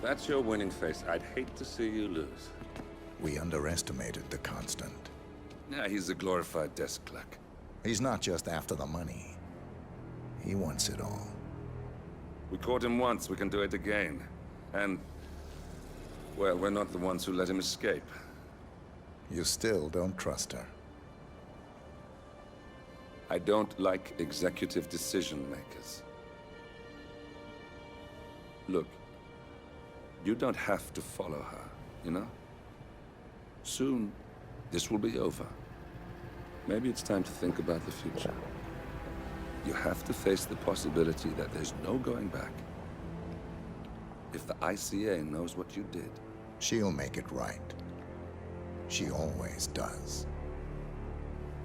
that's your winning face, I'd hate to see you lose. We underestimated the Constant. Yeah, he's a glorified desk clerk. He's not just after the money. He wants it all. We caught him once, we can do it again. And, well, we're not the ones who let him escape. You still don't trust her. I don't like executive decision makers. Look, you don't have to follow her, you know? Soon, this will be over. Maybe it's time to think about the future. You have to face the possibility that there's no going back. If the ICA knows what you did... She'll make it right. She always does.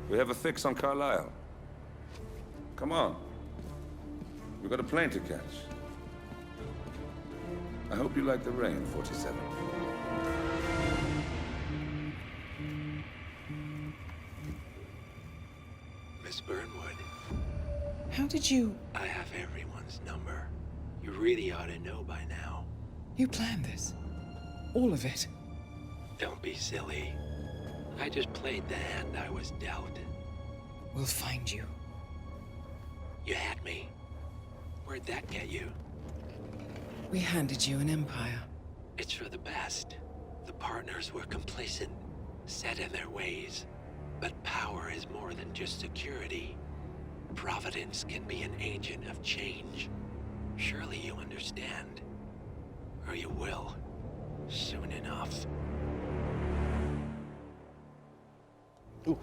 We have a fix on Carlisle. Come on. We've got a plane to catch. I hope you like the rain, 47. Miss Burnwood. How did you... I have everyone's number. You really ought to know by now. You planned this? All of it? Don't be silly. I just played the hand I was dealt. We'll find you. You had me. Where'd that get you? We handed you an empire. It's for the best. The partners were complacent, set in their ways. But power is more than just security. Providence can be an agent of change. Surely you understand. Or you will. Soon enough. Ooh.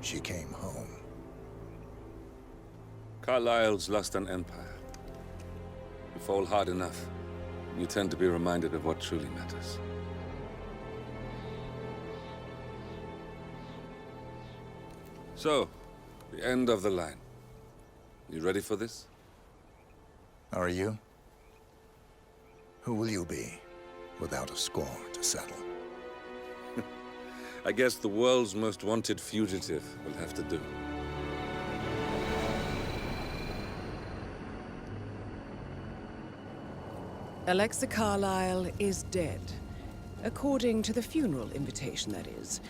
She came home. Carlisle's lost an empire. You fall hard enough, you tend to be reminded of what truly matters. So, the end of the line. You ready for this? Are you? Who will you be, without a score to settle? I guess the world's most wanted fugitive will have to do. Alexa Carlisle is dead. According to the funeral invitation, that is.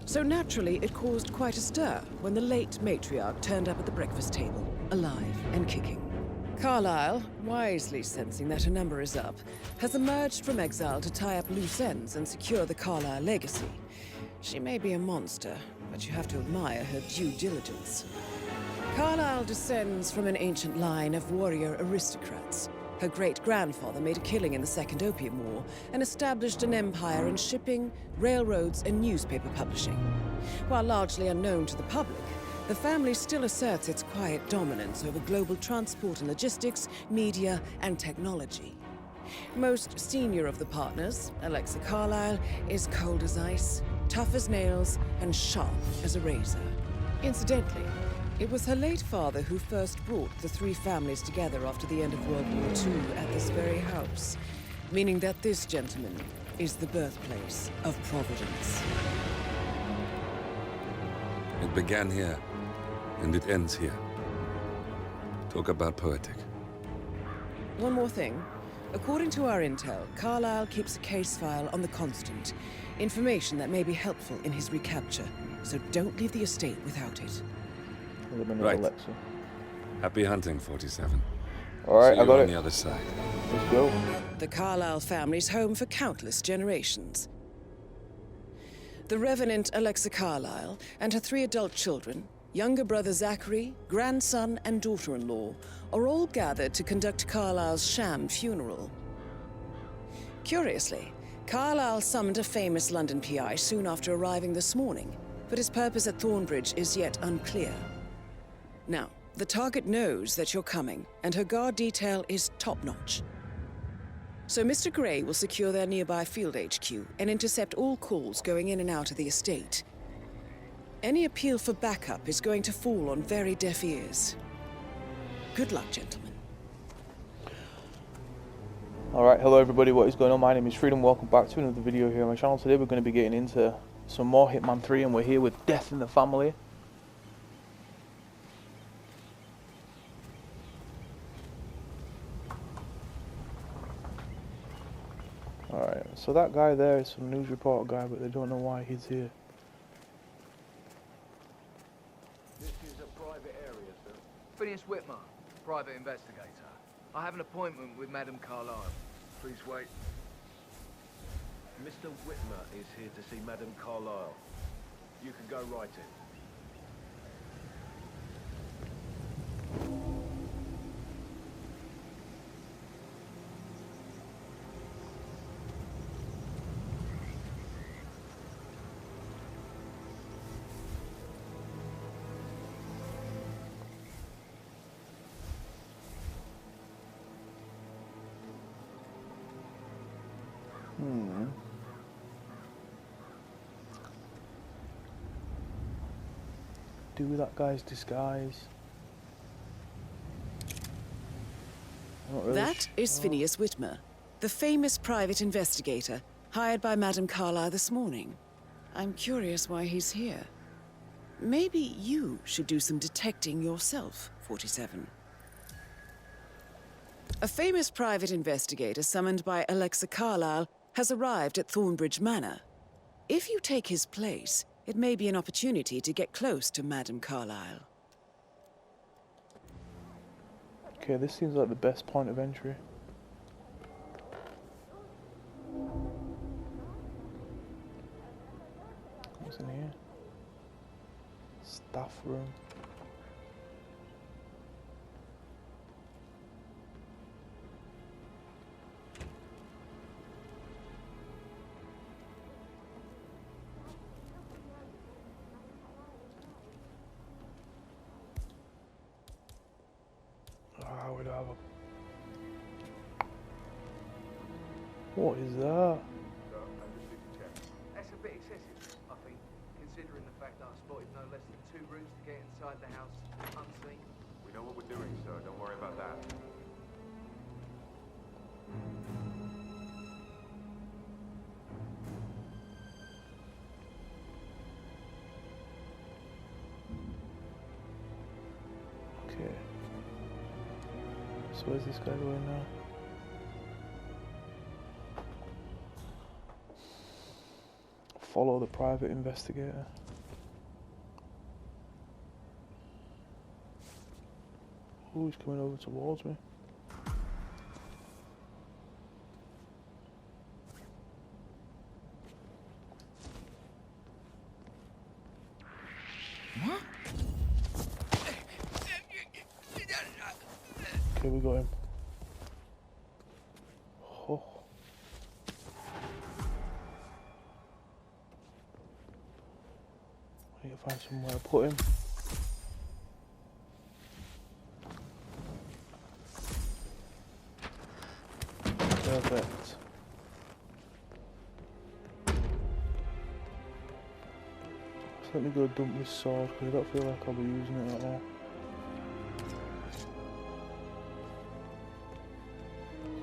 So naturally, it caused quite a stir when the late matriarch turned up at the breakfast table, alive and kicking. Carlisle, wisely sensing that her number is up, has emerged from exile to tie up loose ends and secure the Carlisle legacy. She may be a monster, but you have to admire her due diligence. Carlisle descends from an ancient line of warrior aristocrats. Her great-grandfather made a killing in the Second Opium War and established an empire in shipping, railroads, and newspaper publishing. While largely unknown to the public, the family still asserts its quiet dominance over global transport and logistics, media, and technology. Most senior of the partners, Alexa Carlisle, is cold as ice, tough as nails, and sharp as a razor. Incidentally, it was her late father who first brought the three families together after the end of World War II at this very house, meaning that this gentleman is the birthplace of Providence. It began here, and it ends here. Talk about poetic. One more thing. According to our intel, Carlisle keeps a case file on the Constant. Information that may be helpful in his recapture, so don't leave the estate without it. Right. Alexa. Happy hunting, 47. Alright, See I got you on it. the other side. Let's go. The Carlisle family's home for countless generations. The Revenant Alexa Carlisle and her 3 adult children, younger brother Zachary, grandson, and daughter-in-law, are all gathered to conduct Carlisle's sham funeral. Curiously, Carlisle summoned a famous London PI soon after arriving this morning, but his purpose at Thornbridge is yet unclear. Now, the target knows that you're coming, and her guard detail is top-notch. So Mr. Gray will secure their nearby field HQ and intercept all calls going in and out of the estate. Any appeal for backup is going to fall on very deaf ears. Good luck, gentlemen. Alright, hello everybody, what is going on? My name is Freedom, welcome back to another video here on my channel. Today we're going to be getting into some more Hitman 3 and we're here with Death in the Family. Right, so that guy there is some news reporter guy, but they don't know why he's here. This is a private area, sir. Phineas Whitmer, private investigator. I have an appointment with Madame Carlyle. Please wait. Mr. Whitmer is here to see Madame Carlyle. You can go right in. Do that guy's disguise. Not really That is Phineas Whitmer, the famous private investigator hired by Madame Carlyle this morning. I'm curious why he's here. Maybe you should do some detecting yourself, 47. A famous private investigator summoned by Alexa Carlyle has arrived at Thornbridge Manor. If you take his place, it may be an opportunity to get close to Madame Carlyle. Okay, this seems like the best point of entry. What's in here? Staff room. We don't have a... What is that? That's a bit excessive, I think, considering the fact that I spotted no less than 2 routes to get inside the house unseen. We know what we're doing, sir. Don't worry about that. Okay. So where's this guy going now? Follow the private investigator. Oh, he's coming over towards me. Okay, we got him. Oh. I need to find somewhere to put him. Perfect. So let me go dump this sword because I don't feel like I'll be using it at all.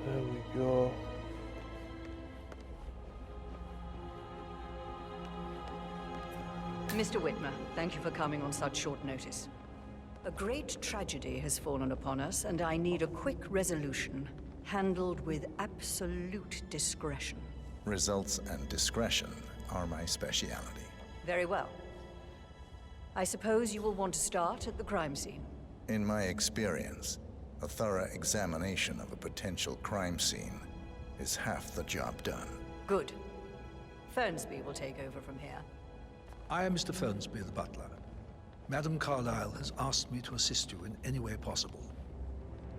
There we go. Mr. Whitmer, thank you for coming on such short notice. A great tragedy has fallen upon us, and I need a quick resolution, handled with absolute discretion. Results and discretion are my speciality. Very well. I suppose you will want to start at the crime scene. In my experience, a thorough examination of a potential crime scene is half the job done. Good. Fernsby will take over from here. I am Mr. Fernsby, the butler. Madame Carlyle has asked me to assist you in any way possible.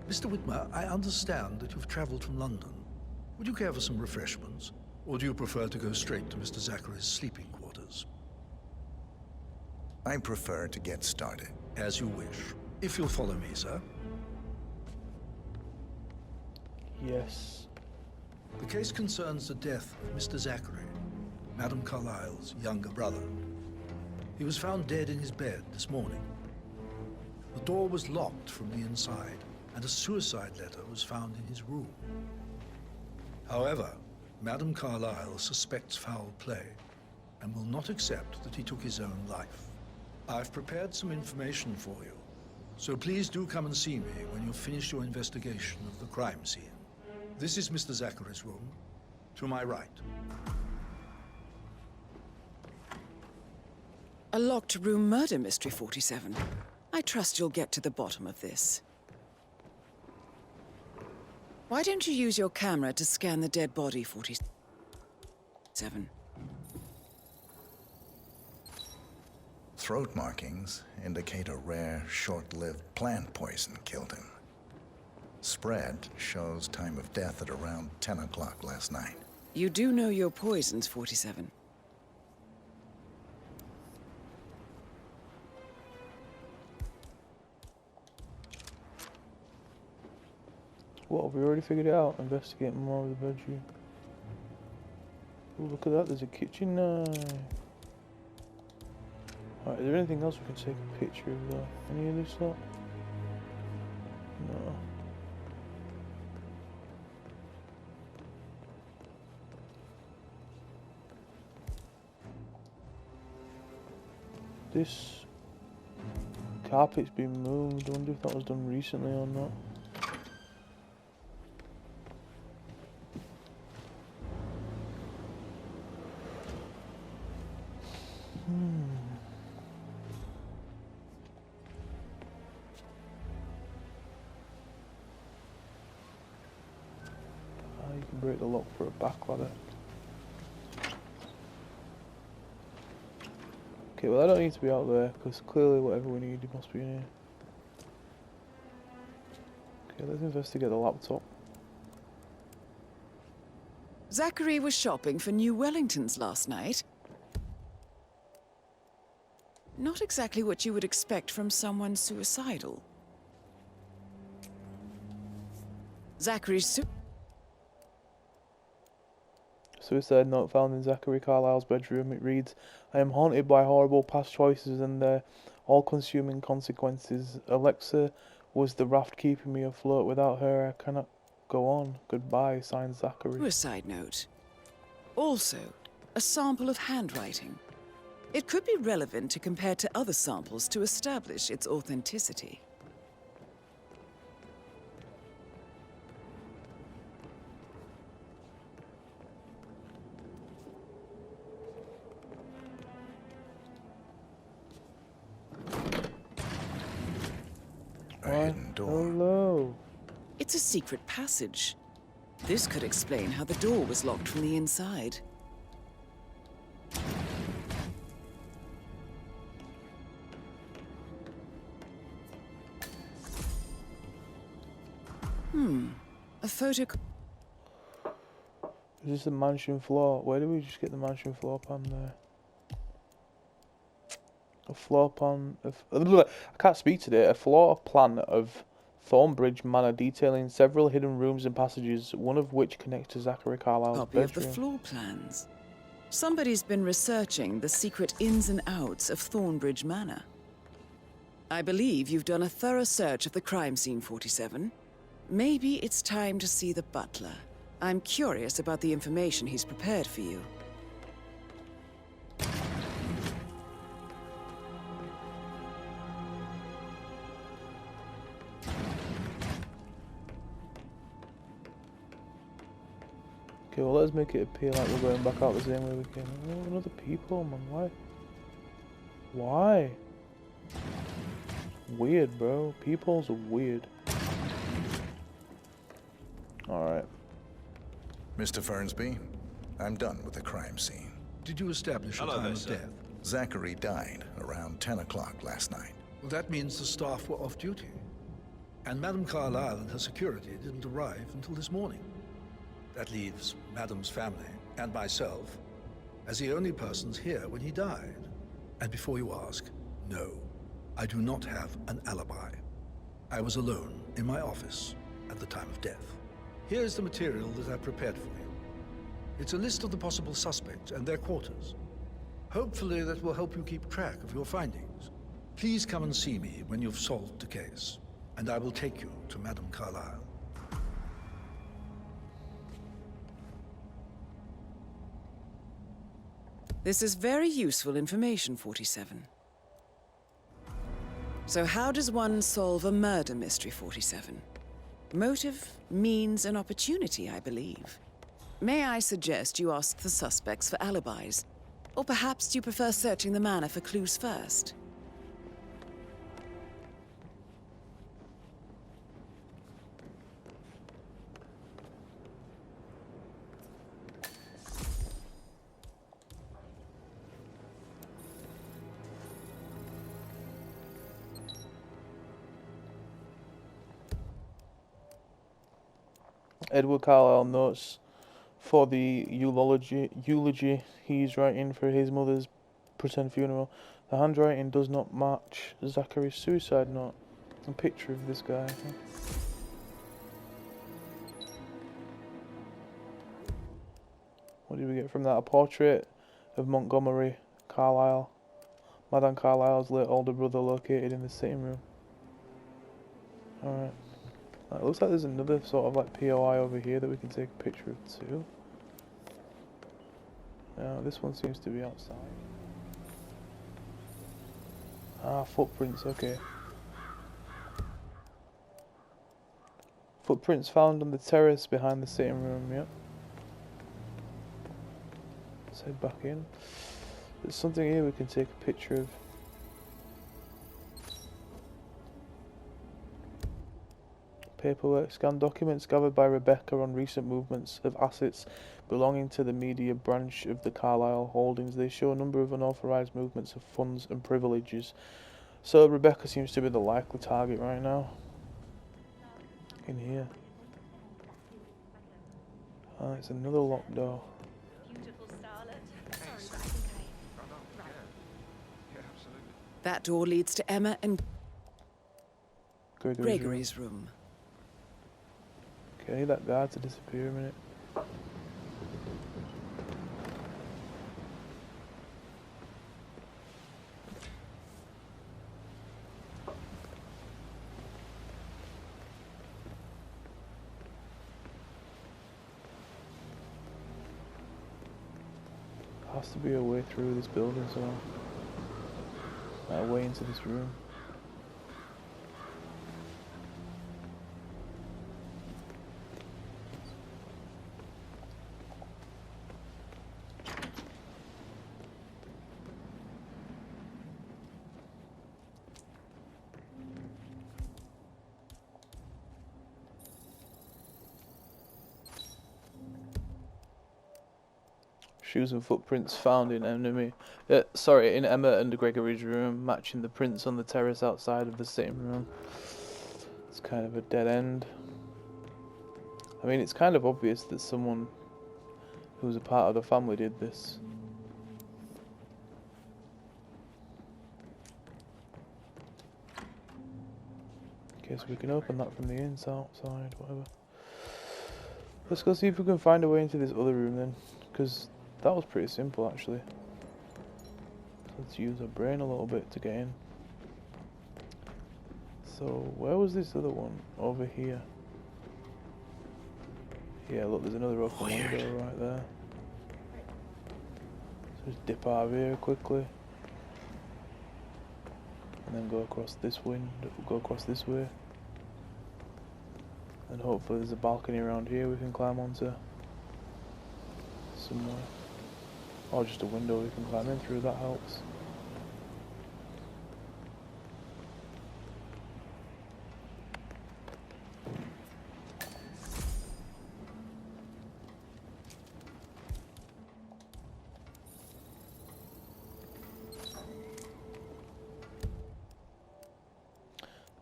Mr. Whitmer, I understand that you've traveled from London. Would you care for some refreshments? Or do you prefer to go straight to Mr. Zachary's sleeping quarters? I prefer to get started. As you wish. If you'll follow me, sir. Yes. The case concerns the death of Mr. Zachary, Madame Carlyle's younger brother. He was found dead in his bed this morning. The door was locked from the inside, and a suicide letter was found in his room. However, Madame Carlyle suspects foul play and will not accept that he took his own life. I've prepared some information for you, so please do come and see me when you've finished your investigation of the crime scene. This is Mr. Zachary's room. To my right. A locked room murder mystery, 47. I trust you'll get to the bottom of this. Why don't you use your camera to scan the dead body, 47? Throat markings indicate a rare, short-lived plant poison killed him. Spread shows time of death at around 10 o'clock last night. You do know your poisons, 47. What, have we already figured it out? Investigate more of the bedroom. Oh, look at that, there's a kitchen knife. Alright, is there anything else we can take a picture of though? Any of this lot? No. This carpet's been moved. I wonder if that was done recently or not. You can break the lock for a back ladder. Okay, well I don't need to be out there because clearly whatever we need must be in here. Okay, let's investigate the laptop. Zachary was shopping for new Wellingtons last night. Not exactly what you would expect from someone suicidal. Zachary's Suicide note found in Zachary Carlisle's bedroom. It reads, "I am haunted by horrible past choices and their all-consuming consequences. Alexa was the raft keeping me afloat. Without her, I cannot go on. Goodbye, signed Zachary." suicide note. Also, a sample of handwriting. It could be relevant to compare to other samples to establish its authenticity. A hidden door. Hello. It's a secret passage. This could explain how the door was locked from the inside. A photo... Is this the mansion floor? Where did we just get the mansion floor plan there? A floor plan of... I can't speak today. A floor plan of Thornbridge Manor detailing several hidden rooms and passages, one of which connects to Zachary Carlisle's Copy bedroom. of the floor plans. Somebody's been researching the secret ins and outs of Thornbridge Manor. I believe you've done a thorough search of the crime scene, 47. Maybe it's time to see the butler. I'm curious about the information he's prepared for you. Okay, well let's make it appear like we're going back out the same way we came. Oh, another people, man. Why? Why? Weird, bro. Peoples are weird. Alright. Mr. Fernsby, I'm done with the crime scene. Did you establish a time of death? Zachary died around 10 o'clock last night. Well, that means the staff were off duty. And Madame Carlyle and her security didn't arrive until this morning. That leaves Madame's family and myself as the only persons here when he died. And before you ask, no, I do not have an alibi. I was alone in my office at the time of death. Here's the material that I prepared for you. It's a list of the possible suspects and their quarters. Hopefully that will help you keep track of your findings. Please come and see me when you've solved the case, and I will take you to Madame Carlyle. This is very useful information, 47. So how does one solve a murder mystery, 47? Motive, means, and opportunity, I believe. May I suggest you ask the suspects for alibis? Or perhaps you prefer searching the manor for clues first? Edward Carlyle notes for the eulogy he's writing for his mother's pretend funeral. The handwriting does not match Zachary's suicide note. A picture of this guy. What did we get from that? A portrait of Montgomery Carlyle, Madame Carlyle's late older brother, located in the sitting room. Alright. It looks like there's another sort of like POI over here that we can take a picture of too. This one seems to be outside. Ah, footprints, okay. Footprints found on the terrace behind the sitting room, yep. Let's head back in. There's something here we can take a picture of. Paperwork, scanned documents gathered by Rebecca on recent movements of assets belonging to the media branch of the Carlyle Holdings. They show a number of unauthorized movements of funds and privileges. So Rebecca seems to be the likely target right now. In here. Ah, it's another locked door. That door leads to Emma and Gregory's Gregory's room. Okay, that guy to disappear a minute. Has to be a way through this building, so a way into this room. Shoes and footprints found in in Emma and Gregory's room, matching the prints on the terrace outside of the sitting room. It's kind of a dead end. I mean, it's kind of obvious that someone who was a part of the family did this. Okay, so we can open that from the inside, whatever. Let's go see if we can find a way into this other room then, because that was pretty simple actually. Let's use our brain a little bit to get in. So, where was this other one? Over here. Yeah, look, there's another open window right there. So just dip out of here quickly. And then go across this window, go across this way. And hopefully there's a balcony around here we can climb onto. Somewhere. Or just a window we can climb in through, that helps.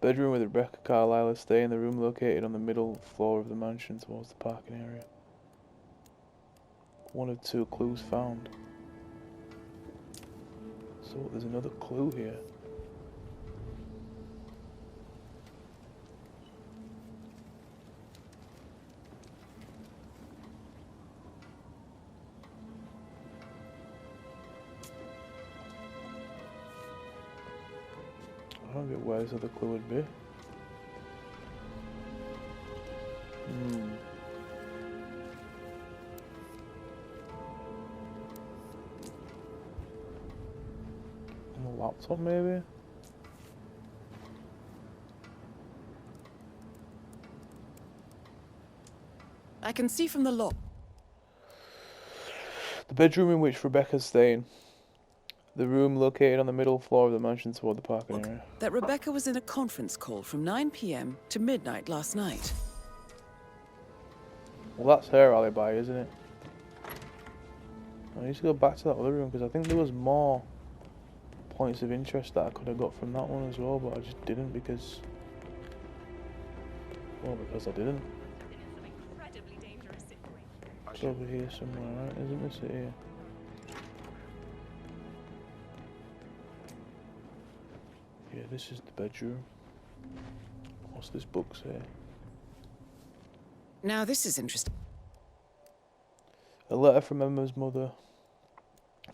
Bedroom with Rebecca Carlyle is staying, the room located on the middle floor of the mansion towards the parking area. 1 of 2 clues found. So there's another clue here. I don't get where this other clue would be. On the laptop maybe? I can see from the lock. The bedroom in which Rebecca's staying. The room located on the middle floor of the mansion toward the parking area. That Rebecca was in a conference call from 9 p.m. to midnight last night. Well, that's her alibi, isn't it? I need to go back to that other room because I think there was more points of interest that I could have got from that one as well, but I just didn't because... Well, because I didn't. It's over here somewhere, right? Isn't this it here? Yeah, this is the bedroom. What's this book say? Now this is interesting. A letter from Emma's mother,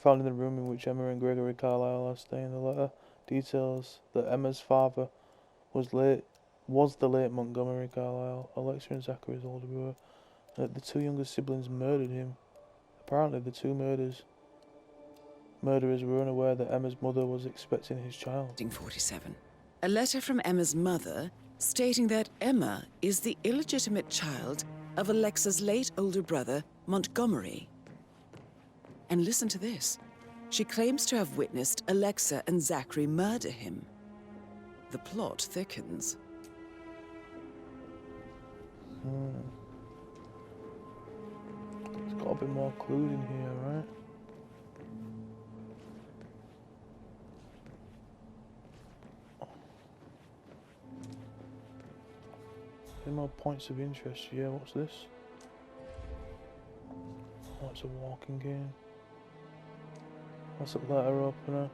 found in the room in which Emma and Gregory Carlyle are staying. The letter details that Emma's father was the late Montgomery Carlyle, Alexa and Zachary's older brother, and that the two younger siblings murdered him. Apparently the two murderers were unaware that Emma's mother was expecting his child. 47. A letter from Emma's mother stating that Emma is the illegitimate child of Alexa's late older brother, Montgomery. And listen to this. She claims to have witnessed Alexa and Zachary murder him. The plot thickens. There's got to be more clues in here, right? Any more points of interest? Yeah, what's this? Oh, it's a walking game. That's a letter opener.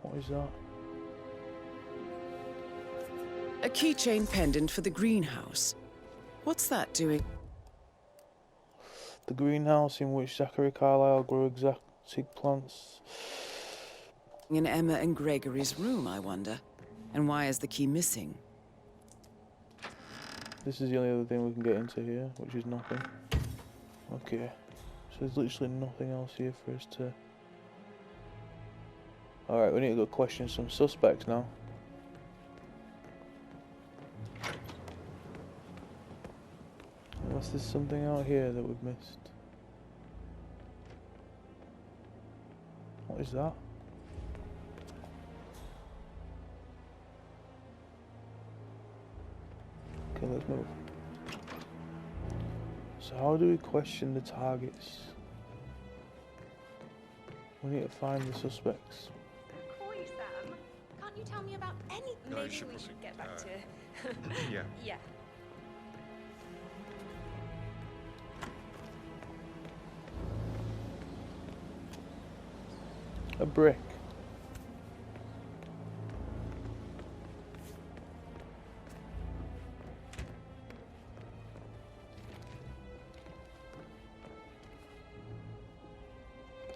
What is that? A keychain pendant for the greenhouse. What's that doing? The greenhouse in which Zachary Carlyle grew exotic plants. In Emma and Gregory's room, I wonder. And why is the key missing? This is the only other thing we can get into here, which is nothing. Okay. So there's literally nothing else here for us to... Alright, we need to go question some suspects now. Unless there's something out here that we've missed. What is that? Okay, let's move. So how do we question the targets? We need to find the suspects. Call you Sam. Can't you tell me about any? No, Maybe you we should should get back to. Yeah. Yeah. A brick.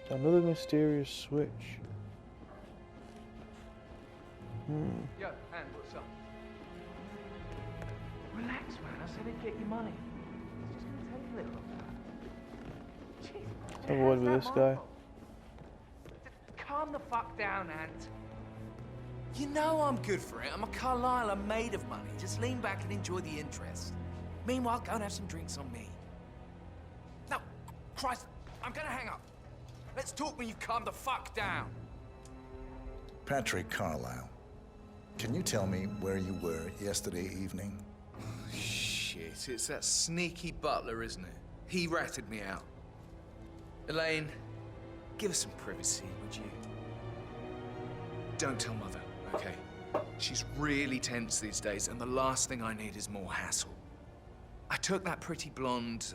Another mysterious switch. Yo, and what's up? Relax, man. I said I'd get you money. It's just gonna take a little of that. Have a word with this guy. Calm the fuck down, Ant. You know I'm good for it. I'm a Carlyle. I'm made of money. Just lean back and enjoy the interest. Meanwhile, go and have some drinks on me. No, Christ, I'm gonna hang up. Let's talk when you calm the fuck down. Patrick Carlyle, can you tell me where you were yesterday evening? Shit, it's that sneaky butler, isn't it? He ratted me out. Elaine, give us some privacy, would you? Don't tell Mother, okay? She's really tense these days, and the last thing I need is more hassle. I took that pretty blonde,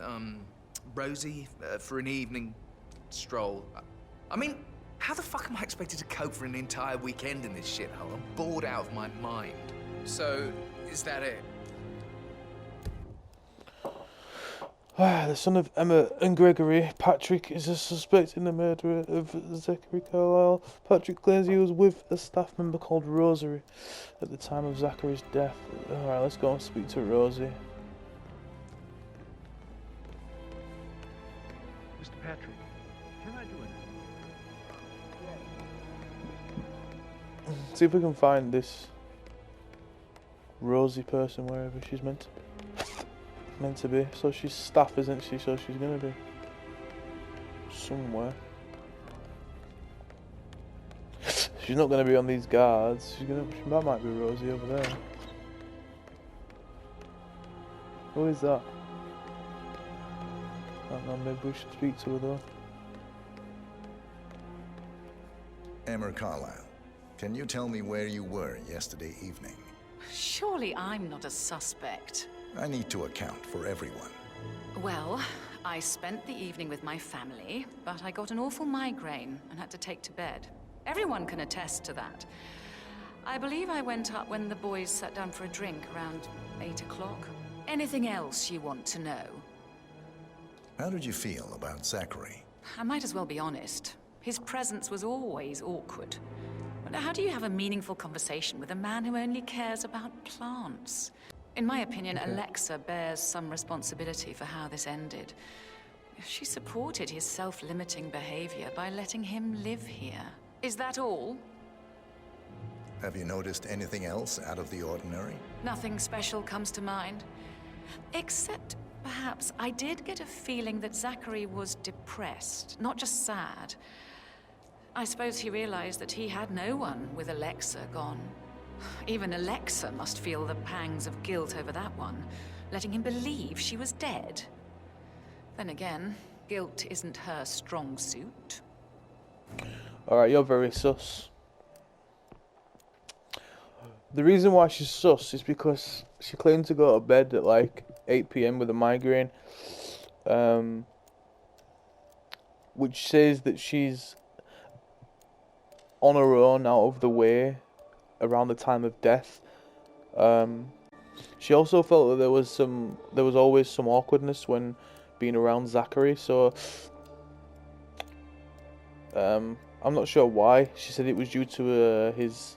Rosie, for an evening stroll. I mean, how the fuck am I expected to cope for an entire weekend in this shithole? I'm bored out of my mind. So, is that it? The son of Emma and Gregory, Patrick is a suspect in the murder of Zachary Carlyle. Patrick claims he was with a staff member called Rosie at the time of Zachary's death. Alright, let's go and speak to Rosie. Mr. Patrick, can I do it? See if we can find this Rosie person wherever she's meant to be. So she's staff, isn't she? So she's gonna be somewhere. She's not going to be on these guards. That might be Rosie over there. Who is that? I don't know, maybe we should speak to her though. Emma Carlyle, can you tell me where you were yesterday evening? Surely I'm not a suspect. I need to account for everyone. Well, I spent the evening with my family, but I got an awful migraine and had to take to bed. Everyone can attest to that. I believe I went up when the boys sat down for a drink around 8 o'clock. Anything else you want to know? How did you feel about Zachary? I might as well be honest. His presence was always awkward. But how do you have a meaningful conversation with a man who only cares about plants? In my opinion, Alexa bears some responsibility for how this ended. She supported his self-limiting behavior by letting him live here. Is that all? Have you noticed anything else out of the ordinary? Nothing special comes to mind. Except, perhaps, I did get a feeling that Zachary was depressed, not just sad. I suppose he realized that he had no one with Alexa gone. Even Alexa must feel the pangs of guilt over that one, letting him believe she was dead. Then again, guilt isn't her strong suit. Alright, you're very sus. The reason why she's sus is because she claimed to go to bed at like 8 PM with a migraine. Which says that she's on her own, out of the way, around the time of death. She also felt that there was always some awkwardness when being around Zachary, so I'm not sure why. She said it was due to his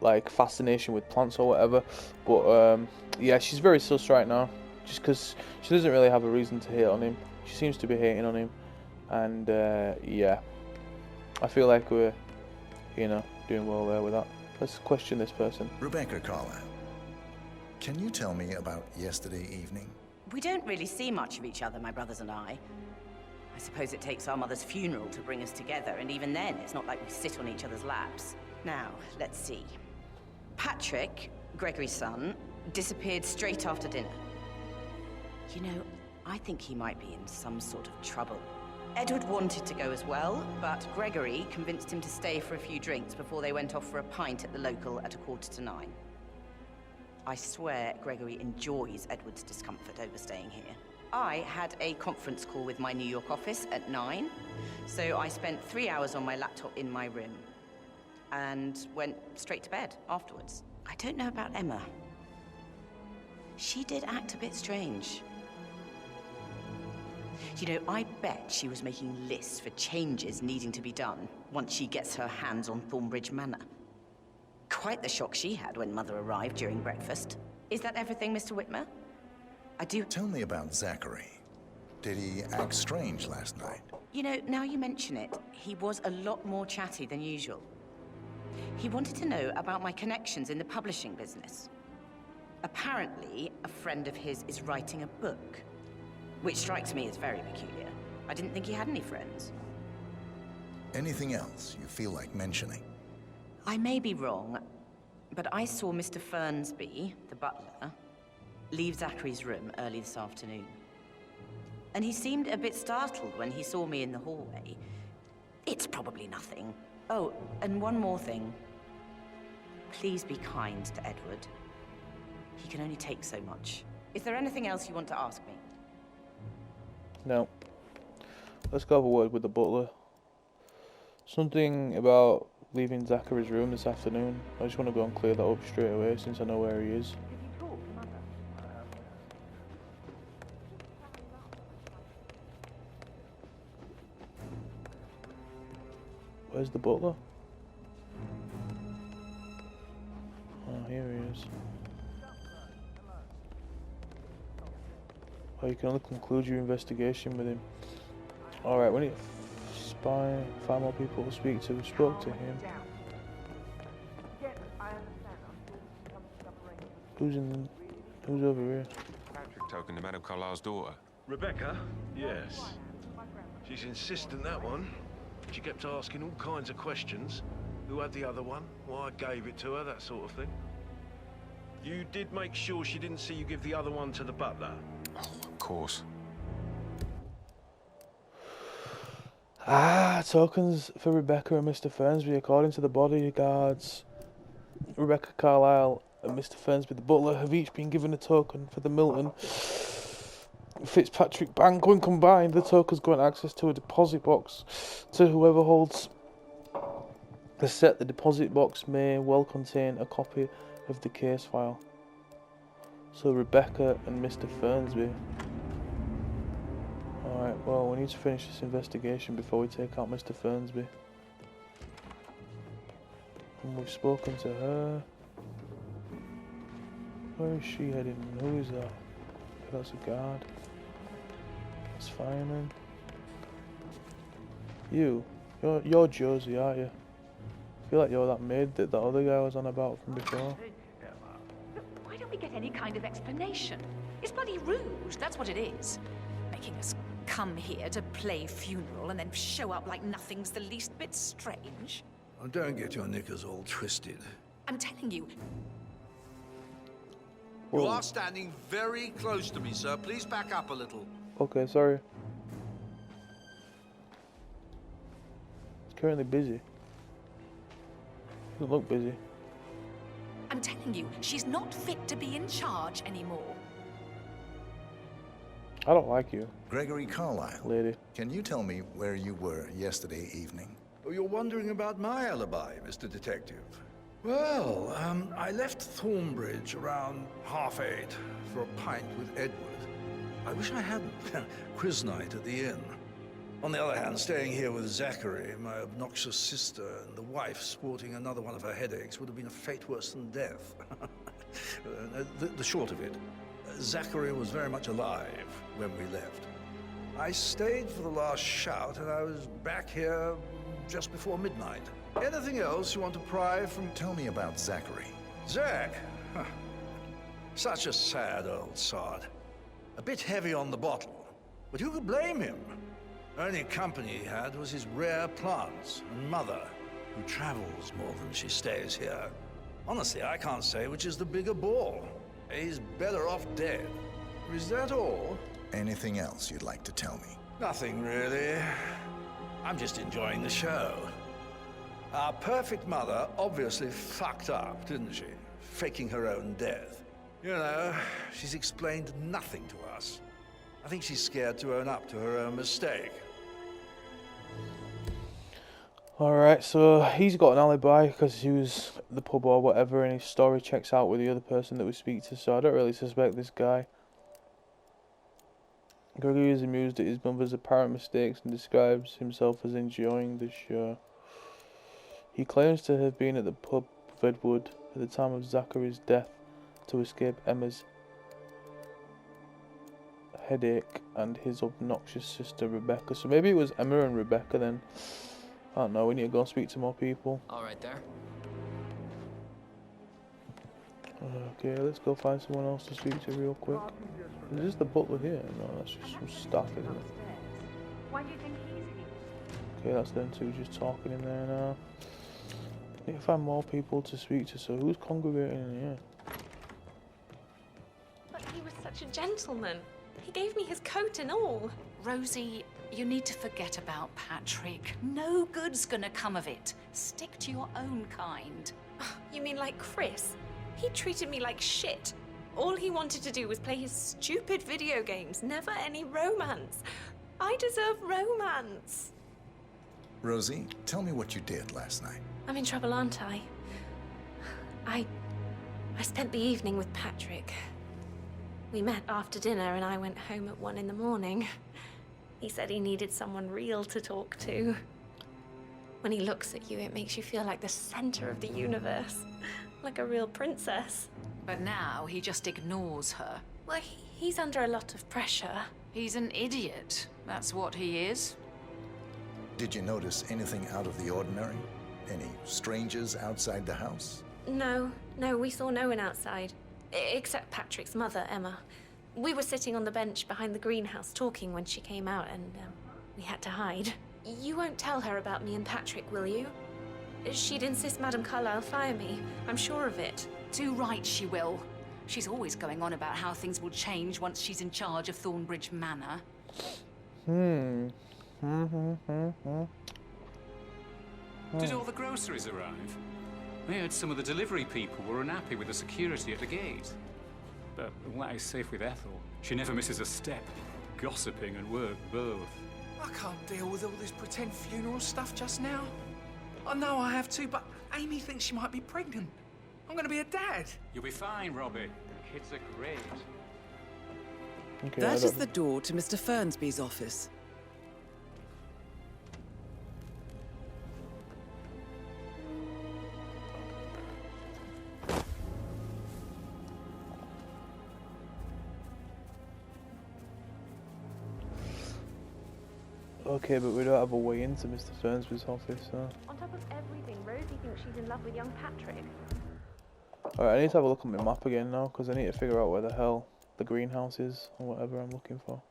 like fascination with plants or whatever, but yeah, she's very sus right now, just because she doesn't really have a reason to hate on him. She seems to be hating on him, and yeah, I feel like we're, you know, doing well there with that. Let's question this person. Rebecca Carlyle, can you tell me about yesterday evening? We don't really see much of each other, my brothers and I. I suppose it takes our mother's funeral to bring us together, and even then, it's not like we sit on each other's laps. Now, let's see. Patrick, Gregory's son, disappeared straight after dinner. You know, I think he might be in some sort of trouble. Edward wanted to go as well, but Gregory convinced him to stay for a few drinks before they went off for a pint at the local at 9:15. I swear Gregory enjoys Edward's discomfort over staying here. I had a conference call with my New York office at 9, so I spent 3 hours on my laptop in my room and went straight to bed afterwards. I don't know about Emma. She did act a bit strange. You know, I bet she was making lists for changes needing to be done once she gets her hands on Thornbridge Manor. Quite the shock she had when Mother arrived during breakfast. Is that everything, Mr. Whitmer? I do... Tell me about Zachary. Did he act strange last night? You know, now you mention it, he was a lot more chatty than usual. He wanted to know about my connections in the publishing business. Apparently, a friend of his is writing a book, which strikes me as very peculiar. I didn't think he had any friends. Anything else you feel like mentioning? I may be wrong, but I saw Mr. Fernsby, the butler, leave Zachary's room early this afternoon. And he seemed a bit startled when he saw me in the hallway. It's probably nothing. Oh, and one more thing. Please be kind to Edward. He can only take so much. Is there anything else you want to ask me? No. Let's go have a word with the butler. Something about leaving Zachary's room this afternoon. I just want to go and clear that up straight away since I know where he is. Where's the butler? Oh, here he is. Oh, you can only conclude your investigation with him. Alright, we need to find more people to speak to. We spoke to him. Who's over here? Patrick talking to Madame Carlyle's daughter. Rebecca? Yes. She's insistent, that one. She kept asking all kinds of questions. Who had the other one? Why I gave it to her, that sort of thing. You did make sure she didn't see you give the other one to the butler? Oh, of course. Tokens for Rebecca and Mr. Fernsby. According to the bodyguards, Rebecca Carlyle and Mr. Fernsby, the butler, have each been given a token for the Milton Fitzpatrick Bank. When combined, the tokens grant access to a deposit box to whoever holds the set. The deposit box may well contain a copy of the case file. So Rebecca and Mr. Fernsby. Alright, well, we need to finish this investigation before we take out Mr. Fernsby. And we've spoken to her. Where is she heading? Who is that? That's a guard. That's fireman. You're Josie, aren't you? I feel like you're that maid that the other guy was on about from before. Why don't we get any kind of explanation? It's bloody rude, that's what it is. Making us come here to play funeral and then show up like nothing's the least bit strange. Oh, don't get your knickers all twisted. I'm telling you. You are standing very close to me, sir. Please back up a little. Okay, sorry. It's currently busy. Doesn't look busy. I'm telling you, she's not fit to be in charge anymore. I don't like you. Gregory Carlyle. Lady. Can you tell me where you were yesterday evening? Oh, you're wondering about my alibi, Mr. Detective. Well, I left Thornbridge around 8:30 for a pint with Edward. I wish I hadn't. Quiz night at the inn. On the other hand, staying here with Zachary, my obnoxious sister, and the wife sporting another one of her headaches would have been a fate worse than death. The short of it, Zachary was very much alive when we left. I stayed for the last shout, and I was back here just before midnight. Anything else you want to pry from? Tell me about Zachary. Zach? Huh. Such a sad old sod. A bit heavy on the bottle, but who could blame him? Only company he had was his rare plants and mother, who travels more than she stays here. Honestly, I can't say which is the bigger ball. He's better off dead. Is that all? Anything else you'd like to tell me? Nothing, really. I'm just enjoying the show. Our perfect mother obviously fucked up, didn't she? Faking her own death. You know, she's explained nothing to us. I think she's scared to own up to her own mistake. Alright, so he's got an alibi because he was at the pub or whatever, and his story checks out with the other person that we speak to, so I don't really suspect this guy. Gregory is amused at his mother's apparent mistakes and describes himself as enjoying the show. He claims to have been at the pub with Edward at the time of Zachary's death to escape Emma's headache and his obnoxious sister Rebecca. So maybe it was Emma and Rebecca then. I don't know, we need to go and speak to more people. Alright there. Okay, let's go find someone else to speak to real quick. Is this the butler here? No, that's just some staff, isn't it? Why do you think he's here? Okay, that's them two just talking in there now. Need to find more people to speak to, so who's congregating in here? But he was such a gentleman. He gave me his coat and all. Rosie, you need to forget about Patrick. No good's gonna come of it. Stick to your own kind. You mean like Chris? He treated me like shit. All he wanted to do was play his stupid video games, never any romance. I deserve romance. Rosie, tell me what you did last night. I'm in trouble, aren't I? I spent the evening with Patrick. We met after dinner and I went home at 1 in the morning. He said he needed someone real to talk to. When he looks at you, it makes you feel like the center of the universe. Like a real princess. But now he just ignores her. Well, he's under a lot of pressure. He's an idiot. That's what he is. Did you notice anything out of the ordinary? Any strangers outside the house? No, we saw no one outside. Except Patrick's mother, Emma. We were sitting on the bench behind the greenhouse talking when she came out and We had to hide. You won't tell her about me and Patrick, will you? She'd insist Madame Carlyle fire me. I'm sure of it. Too right she will. She's always going on about how things will change once she's in charge of Thornbridge Manor. Did all the groceries arrive? I heard some of the delivery people were unhappy with the security at the gate. But what is safe with Ethel? She never misses a step. Gossiping and work both. I can't deal with all this pretend funeral stuff just now. I know I have to, but Amy thinks she might be pregnant. I'm gonna be a dad. You'll be fine, Robbie. The kids are great. Okay, That is the door to Mr. Fernsby's office. Okay, but we don't have a way into Mr. Fernsby's office, so... On top of everything, Rosie thinks she's in love with young Patrick. Alright, I need to have a look at my map again now, because I need to figure out where the hell the greenhouse is, or whatever I'm looking for.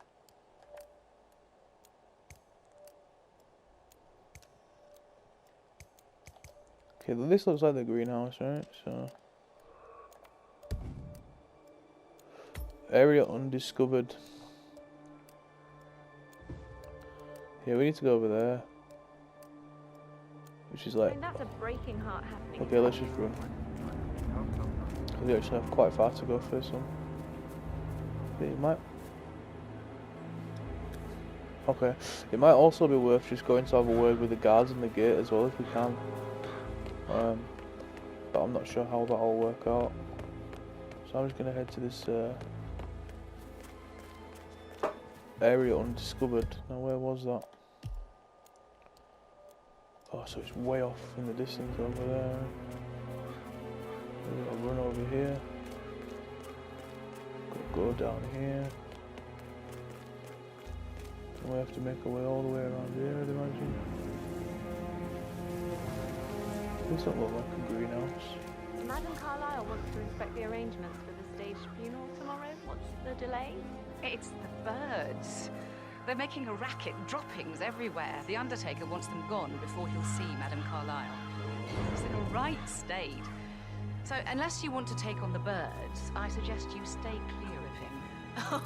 Okay, this looks like the greenhouse, right? So... Area undiscovered. Yeah, we need to go over there. Which is like... I mean, that's a breaking heart happening. Okay, let's just run. We actually have quite far to go for this one. It might... Okay. It might also be worth just going to have a word with the guards in the gate as well if we can. But I'm not sure how that'll work out. So I'm just going to head to this area undiscovered. Now where was that? Oh, so it's way off in the distance over there. I'll run over here. Go down here. And we have to make our way all the way around here, I'd imagine. This don't look like a greenhouse. Madame Carlyle wants to inspect the arrangements for the staged funeral tomorrow. What's the delay? It's the birds. They're making a racket, droppings everywhere. The Undertaker wants them gone before he'll see Madame Carlyle. He's in a right state. So, unless you want to take on the birds, I suggest you stay clear of him.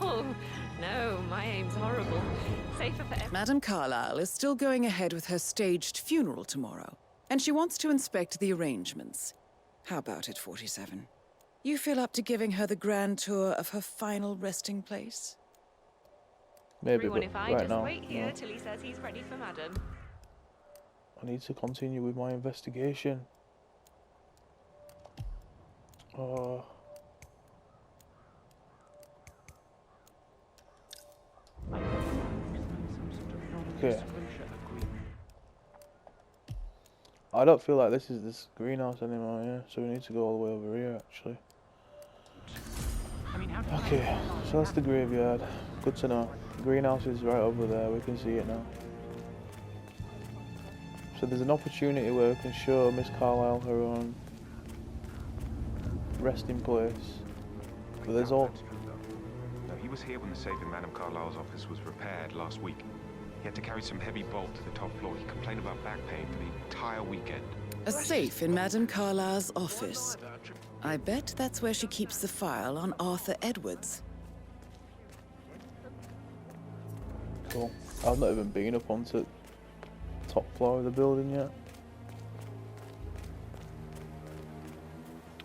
Oh, no, my aim's horrible. Safer for everyone. Madame Carlyle is still going ahead with her staged funeral tomorrow, and she wants to inspect the arrangements. How about it, 47? You feel up to giving her the grand tour of her final resting place? Maybe, Everyone, but if I right just now, wait here no. till he says he's ready for Madame. I need to continue with my investigation. Okay. I don't feel like this is this greenhouse anymore, yeah, so we need to go all the way over here, actually. Okay, so that's the graveyard. Good to know. The greenhouse is right over there, we can see it now. So there's an opportunity where we can show Miss Carlyle her own resting place. But there's all... No, he was here when the safe in Madame Carlyle's office was repaired last week. He had to carry some heavy bolt to the top floor. He complained about back pain for the entire weekend. A safe in Madame Carlyle's office. I bet that's where she keeps the file on Arthur Edwards. Cool. I've not even been up onto the top floor of the building yet.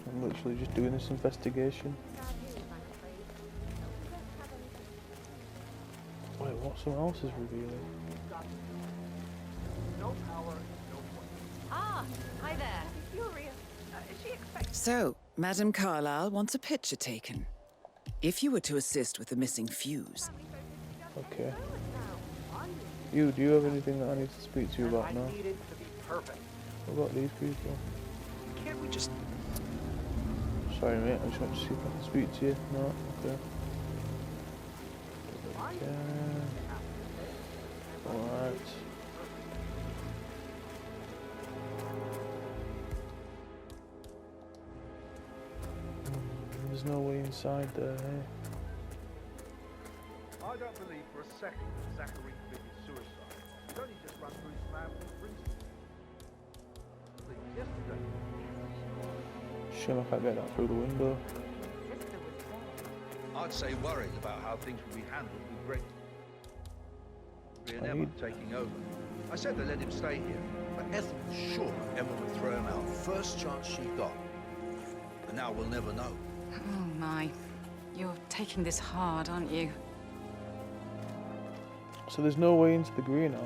I'm literally just doing this investigation. Wait, what? Someone else is revealing. Ah, hi there. Furious. She expects... So, Madame Carlyle wants a picture taken. If you were to assist with the missing fuse. Okay. Do you have anything that I need to speak to you about now? Perfect. What about these people? Can't we just... Sorry mate, I just want to see if I can speak to you. No? Okay. Okay. Alright. There's no way inside there, eh? I don't believe for a second that Zachary committed suicide. Tony just run through some ambulance principles. Yesterday. Shame I can't get that through the window. I'd say worried about how things will be handled with Greg and Emma taking over. I said to let him stay here, but Ethel was sure Emma would throw him out first chance she got. And now we'll never know. Oh my. You're taking this hard, aren't you? So there's no way into the greenhouse.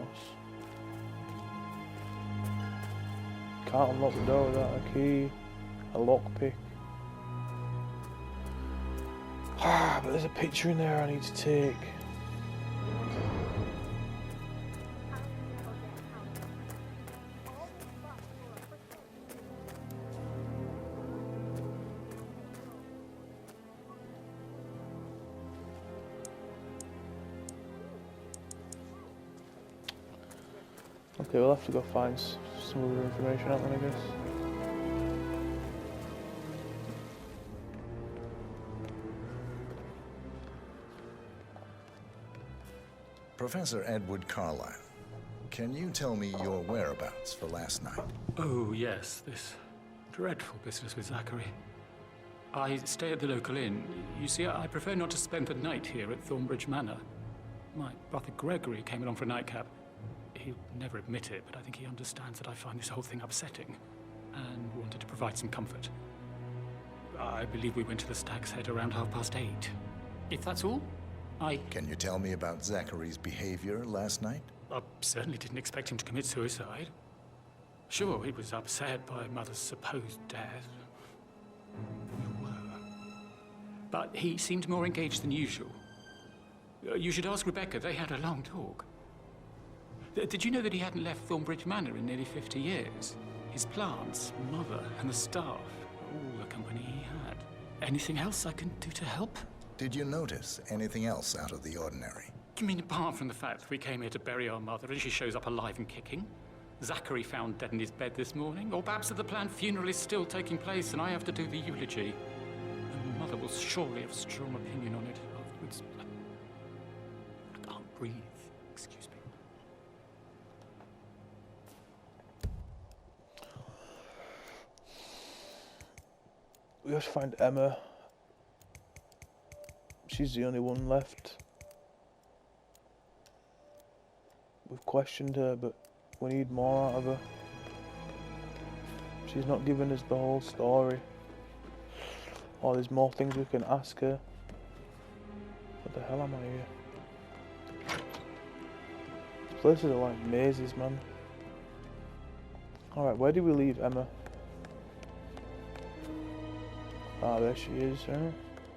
Can't unlock the door without a key, a lockpick. Ah, but there's a picture in there I need to take. Okay, we'll have to go find some other information out then, I guess. Professor Edward Carlyle, can you tell me your whereabouts for last night? Oh, yes, this dreadful business with Zachary. I stay at the local inn. You see, I prefer not to spend the night here at Thornbridge Manor. My brother Gregory came along for a nightcap. He'll never admit it, but I think he understands that I find this whole thing upsetting and wanted to provide some comfort. I believe we went to the Stag's Head around 8:30. If that's all, Can you tell me about Zachary's behavior last night? I certainly didn't expect him to commit suicide. Sure, he was upset by Mother's supposed death. We were. But he seemed more engaged than usual. You should ask Rebecca. They had a long talk. Did you know that he hadn't left Thornbridge Manor in nearly 50 years? His plants, Mother, and the staff, all the company he had. Anything else I can do to help? Did you notice anything else out of the ordinary? You mean apart from the fact that we came here to bury our mother and she shows up alive and kicking? Zachary found dead in his bed this morning? Or perhaps that the planned funeral is still taking place and I have to do the eulogy? And Mother will surely have a strong opinion on it afterwards. I can't breathe. Excuse me. We have to find Emma. She's the only one left. We've questioned her, but we need more out of her. She's not giving us the whole story. Or there's more things we can ask her. What the hell am I here? These places are like mazes, man. Alright, where did we leave Emma? Ah, there she is, right?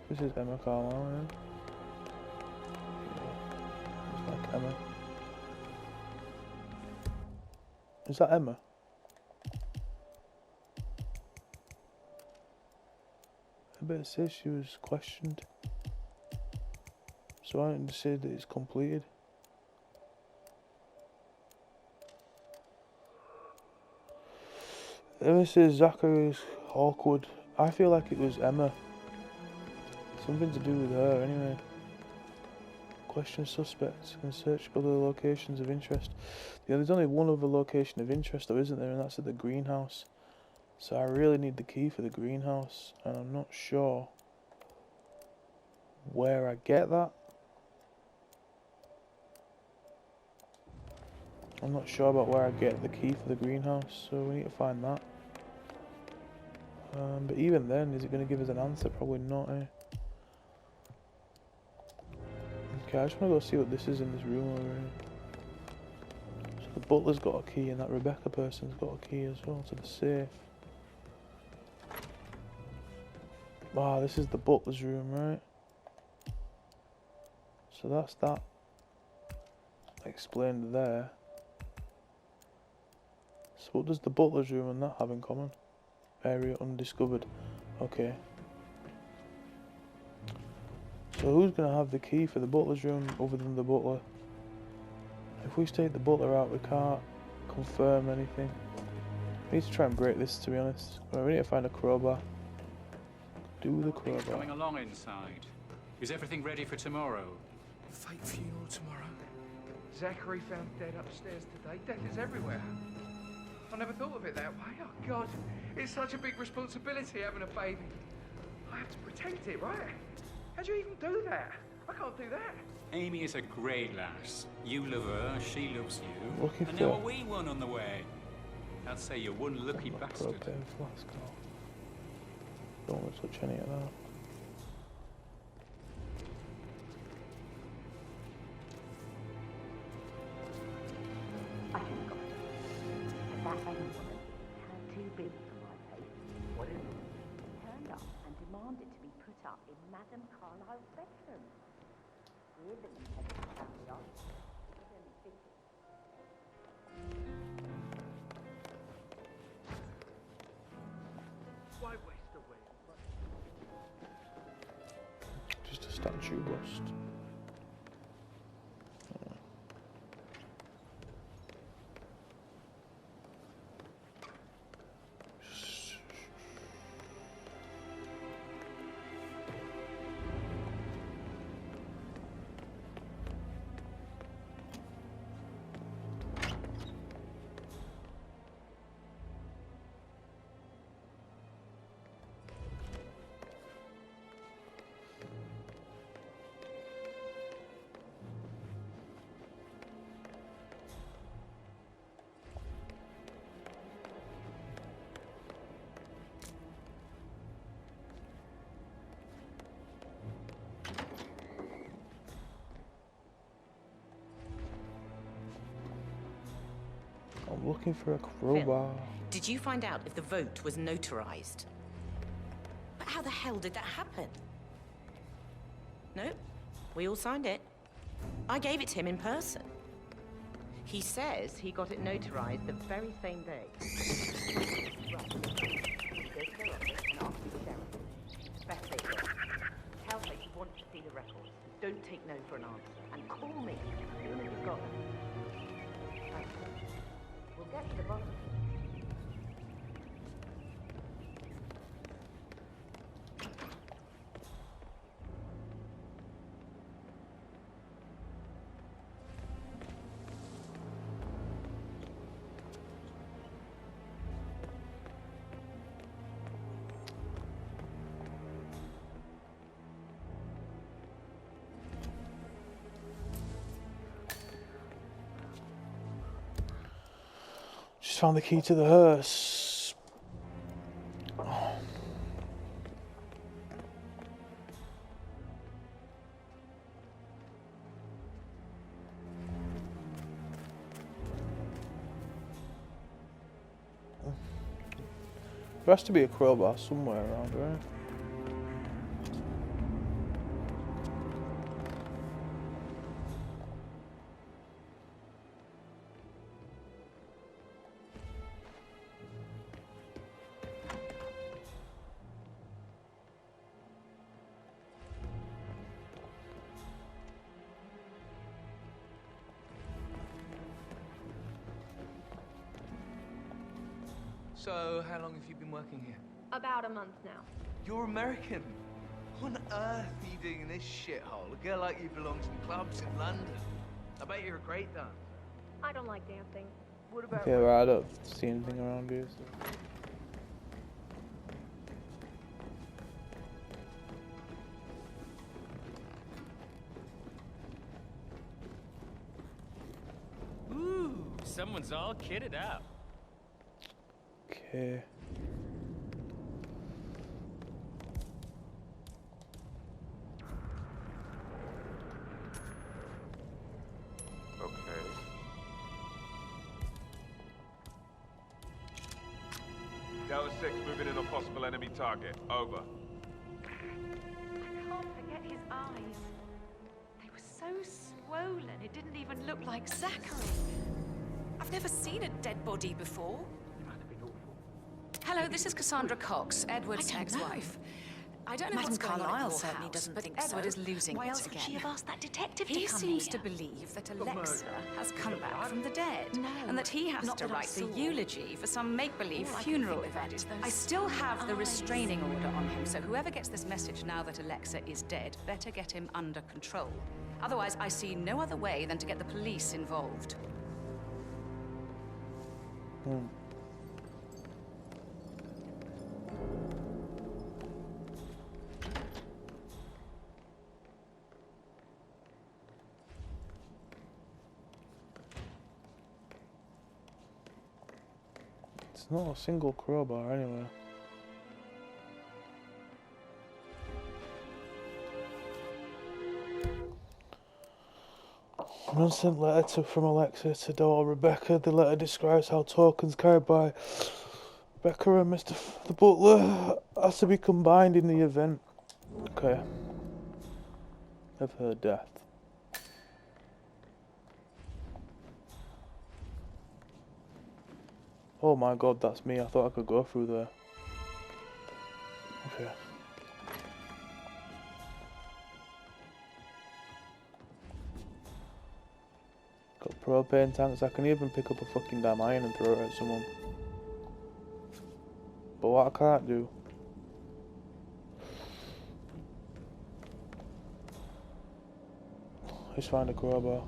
This is Emma Carlyle, right? Yeah. Looks like Emma. Is that Emma? I bet it says she was questioned. So I didn't say that it's completed. Emma says Zachary's awkward. I feel like it was Emma. Something to do with her, anyway. Question suspects and search other locations of interest. Yeah, there's only one other location of interest, though, isn't there? And that's at the greenhouse. So I really need the key for the greenhouse, and I'm not sure where I get that. I'm not sure about where I get the key for the greenhouse, so we need to find that. But even then, is it going to give us an answer? Probably not, eh? Okay, I just want to go see what this is in this room over here. So the butler's got a key, and that Rebecca person's got a key as well to the safe. Ah, this is the butler's room, right? So that's that explained there. So what does the butler's room and that have in common? Area undiscovered. Okay. So who's going to have the key for the butler's room other than the butler? If we take the butler out, we can't confirm anything. We need to try and break this, to be honest. Right, we need to find a crowbar. Do the crowbar. Coming along inside. Is everything ready for tomorrow? Fake funeral tomorrow? Zachary found dead upstairs today. Death is everywhere. I never thought of it that way. Oh, God. It's such a big responsibility having a baby. I have to protect it, right? How do you even do that? I can't do that. Amy is a great lass. You love her, she loves you. Looking And for now a wee one on the way. I'd say you're one lucky bastard. propane flask. Don't want to touch any of that. I should have got it. But that Amy woman turned too big for my taste. What is it? Turned up and demanded to be put up in Madame Carlyle's bedroom. We're the family off. I don't think it. Why waste away? Just a statue bust. I'm looking for a crowbar. Phil, did you find out if the vote was notarized? But how the hell did that happen? No, we all signed it. I gave it to him in person. He says he got it notarized the very same day. Right. Go to their office and ask for the sheriff. Best they can. Tell them you want to see the records. Don't take no for an answer. And call me as soon as you've got them. Thanks. We'll get to the bottom. Just found the key to the hearse. Oh. There has to be a crowbar somewhere around, right? So, how long have you been working here? About a month now. You're American. What on earth are you doing in this shithole? A girl like you belongs in clubs in London. I bet you're a great dancer. I don't like dancing. What about... Okay, well, I don't see anything around here, so. Ooh, someone's all kitted out. Okay. Delta 6 moving in on possible enemy target. Over. I can't forget his eyes. They were so swollen, it didn't even look like Zachary. I've never seen a dead body before. Hello, this is Cassandra Cox, Edward's ex-wife. I don't know what's going on at your certainly house, doesn't but think Edward so. is losing Why it else would again. she have asked that detective to He come seems here? to believe that For Alexa murder. has come back from the dead, No, and that he has not to that I write the saw. eulogy for some make-believe All I can funeral think about event. is those I still have the eyes. restraining order on him, so whoever gets this message now that Alexa is dead better get him under control. Otherwise, I see no other way than to get the police involved. It's not a single crowbar anywhere. An unsent letter from Alexa to daughter Rebecca. The letter describes how tokens carried by Rebecca and Mr. The butler has to be combined in the event. Okay. Of her death. Oh my god, that's me. I thought I could go through there. Okay. Got propane tanks. I can even pick up a fucking damn iron and throw it at someone. But what I can't do is find a crowbar.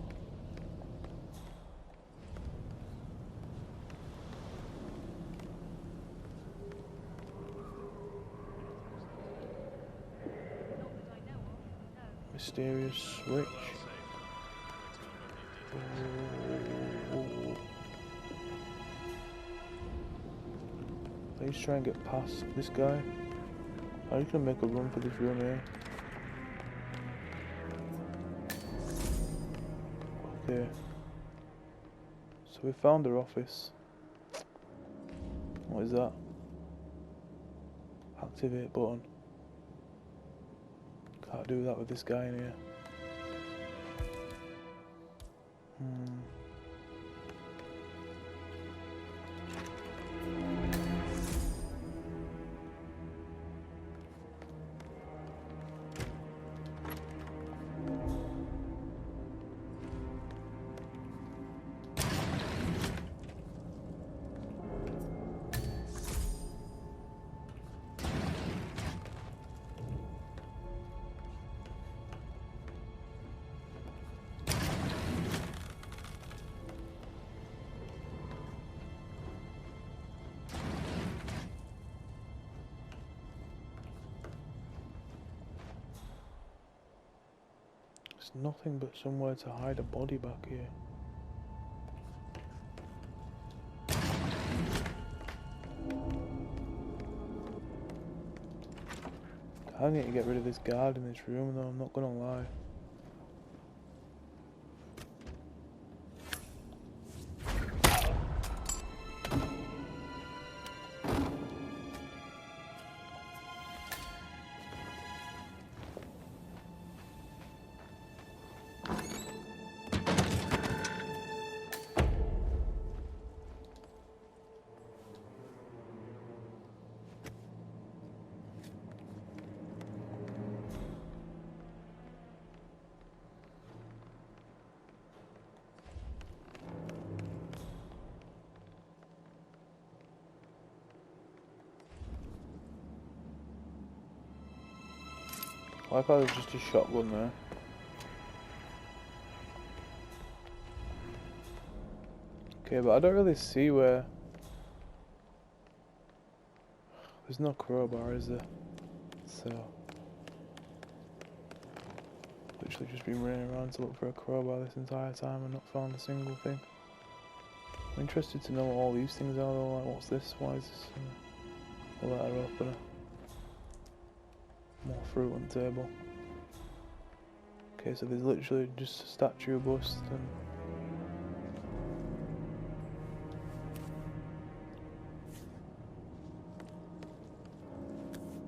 Mysterious switch. Please try and get past this guy. I'm just gonna make a run for this room here. Okay. So we found her office. What is that? Activate button. Can't do that with this guy in here. There's nothing but somewhere to hide a body back here. I need to get rid of this guard in this room though, I'm not gonna lie. I thought it was just a shotgun there. Okay, but I don't really see where... There's no crowbar, is there? So... Literally just been running around to look for a crowbar this entire time and not found a single thing. I'm interested to know what all these things are though, like what's this? Why is this a letter opener? More fruit on the table. Okay, so there's literally just a statue bust and...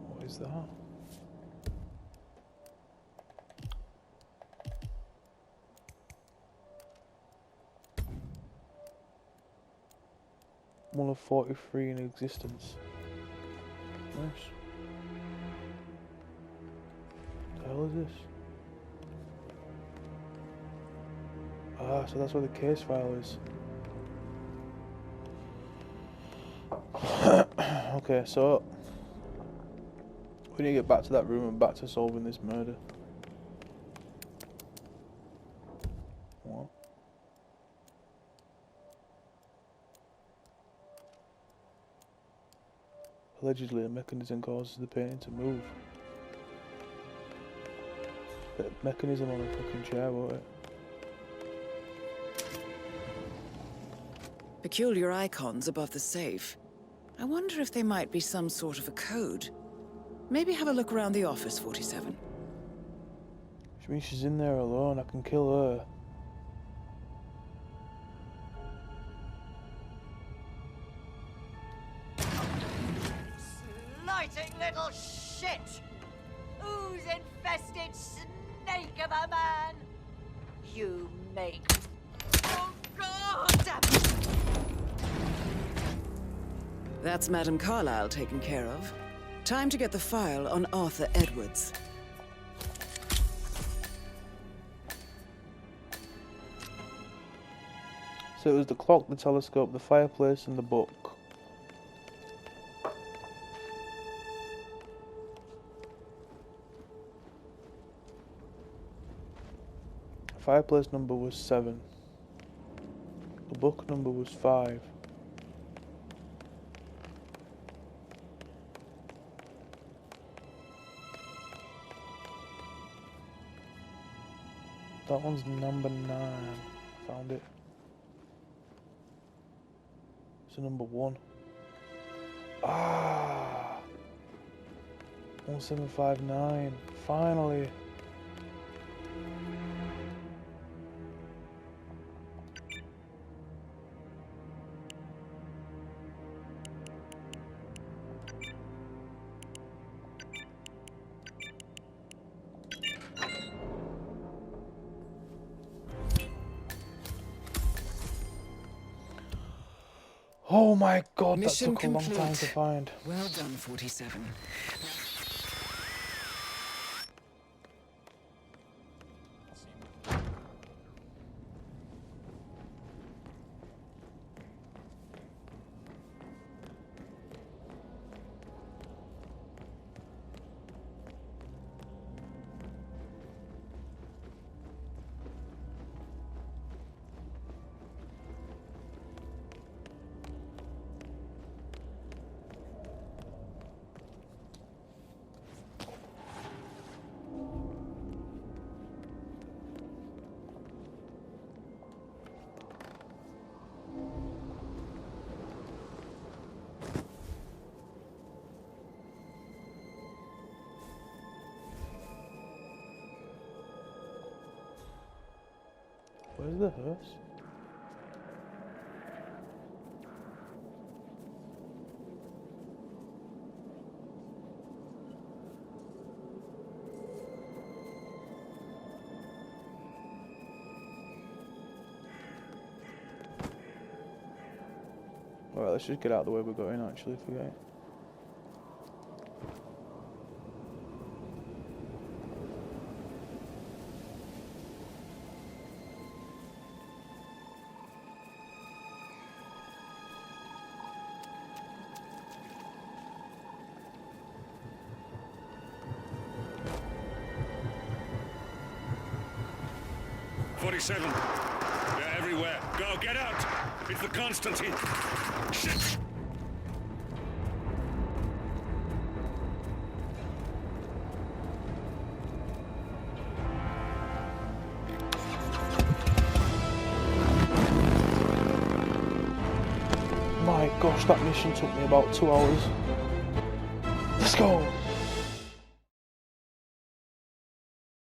What is that? One of 43 in existence. Nice. What the hell is this? Ah, so that's where the case file is. Okay, so we need to get back to that room and back to solving this murder. Allegedly, a mechanism causes the painting to move. The mechanism on a fucking chair, won't it? Peculiar icons above the safe. I wonder if they might be some sort of a code. Maybe have a look around the office, 47. Which means she's in there alone. I can kill her. Slighting little shit! Ooze-infested snake of a man! You make... Oh, God! Damn it! That's Madame Carlyle taken care of. Time to get the file on Arthur Edwards. So it was the clock, the telescope, the fireplace, and the book. Fireplace number was 7. The book number was 5. That one's number 9. Found it. So number 1. Ah, 1759. Finally. Oh my God, Mission that took a long complete. time to find. Well done, 47. Where's the hearse? Alright, let's just get out of the way we're going, actually, forget it. They're everywhere. Go, get out! It's the Constantine. Shit! My gosh, that mission took me about 2 hours. Let's go!